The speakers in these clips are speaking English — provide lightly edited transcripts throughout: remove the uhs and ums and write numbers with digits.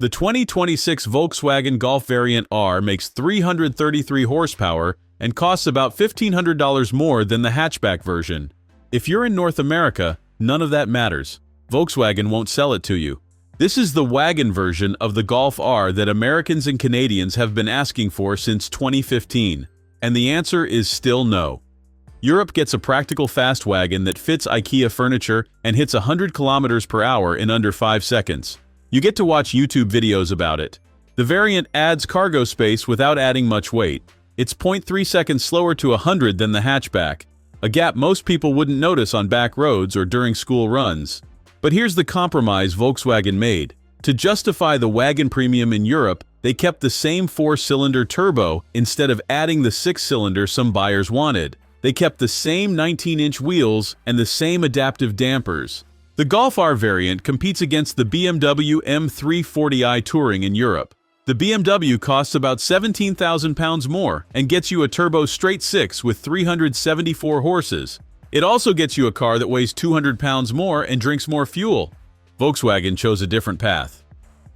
The 2026 Volkswagen Golf Variant R makes 333 horsepower and costs about $1,500 more than the hatchback version. If you're in North America, none of that matters. Volkswagen won't sell it to you. This is the wagon version of the Golf R that Americans and Canadians have been asking for since 2015, and the answer is still no. Europe gets a practical fast wagon that fits IKEA furniture and hits 100 kilometers per hour in under 5 seconds. You get to watch YouTube videos about it. The variant adds cargo space without adding much weight. It's 0.3 seconds slower to 100 than the hatchback, a gap most people wouldn't notice on back roads or during school runs. But here's the compromise Volkswagen made. To justify the wagon premium in Europe, they kept the same 4-cylinder turbo instead of adding the 6-cylinder some buyers wanted. They kept the same 19-inch wheels and the same adaptive dampers. The Golf R variant competes against the BMW M340i Touring in Europe. The BMW costs about £17,000 more and gets you a turbo straight 6 with 374 horses. It also gets you a car that weighs 200 pounds more and drinks more fuel. Volkswagen chose a different path.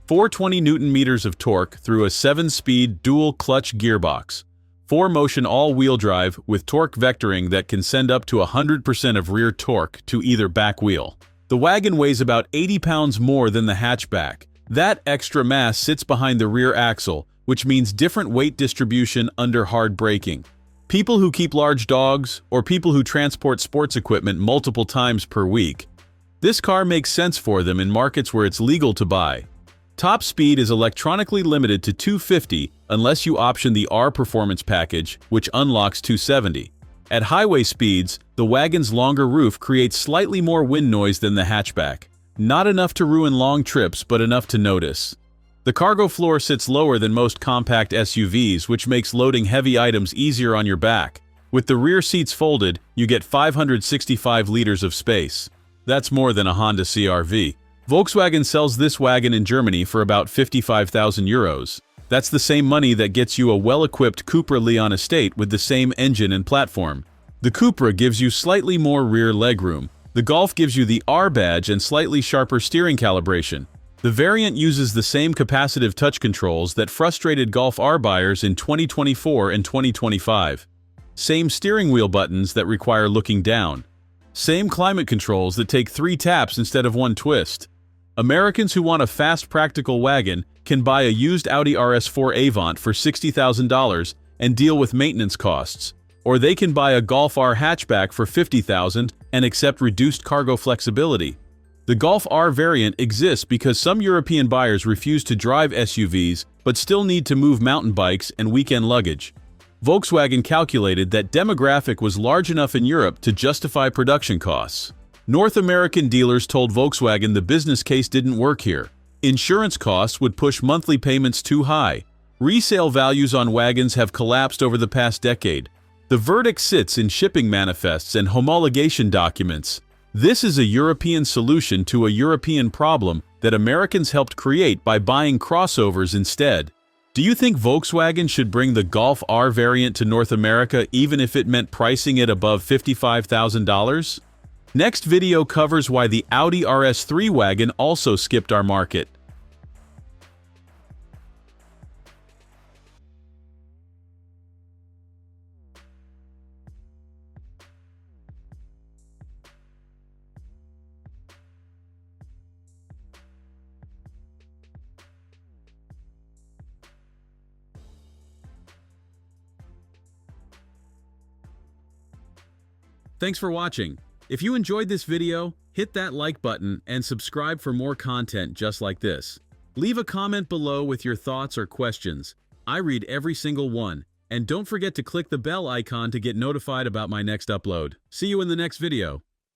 420 Nm of torque through a 7-speed dual-clutch gearbox. 4-motion all-wheel drive with torque vectoring that can send up to 100% of rear torque to either back wheel. The wagon weighs about 80 pounds more than the hatchback. That extra mass sits behind the rear axle, which means different weight distribution under hard braking. People who keep large dogs, or people who transport sports equipment multiple times per week, this car makes sense for them in markets where it's legal to buy. Top speed is electronically limited to 250 unless you option the R Performance package, which unlocks 270. At highway speeds, the wagon's longer roof creates slightly more wind noise than the hatchback. Not enough to ruin long trips, but enough to notice. The cargo floor sits lower than most compact SUVs, which makes loading heavy items easier on your back. With the rear seats folded, you get 565 liters of space. That's more than a Honda CR-V. Volkswagen sells this wagon in Germany for about 55,000 euros. That's the same money that gets you a well-equipped Cupra Leon Estate with the same engine and platform. The Cupra gives you slightly more rear legroom. The Golf gives you the R badge and slightly sharper steering calibration. The variant uses the same capacitive touch controls that frustrated Golf R buyers in 2024 and 2025. Same steering wheel buttons that require looking down. Same climate controls that take 3 taps instead of 1 twist. Americans who want a fast, practical wagon can buy a used Audi RS4 Avant for $60,000 and deal with maintenance costs. Or they can buy a Golf R hatchback for $50,000 and accept reduced cargo flexibility. The Golf R variant exists because some European buyers refuse to drive SUVs but still need to move mountain bikes and weekend luggage. Volkswagen calculated that demographic was large enough in Europe to justify production costs. North American dealers told Volkswagen the business case didn't work here. Insurance costs would push monthly payments too high. Resale values on wagons have collapsed over the past decade. The verdict sits in shipping manifests and homologation documents. This is a European solution to a European problem that Americans helped create by buying crossovers instead. Do you think Volkswagen should bring the Golf R variant to North America even if it meant pricing it above $55,000? Next video covers why the Audi RS3 wagon also skipped our market. Thanks for watching. If you enjoyed this video, hit that like button and subscribe for more content just like this. Leave a comment below with your thoughts or questions. I read every single one. And don't forget to click the bell icon to get notified about my next upload. See you in the next video.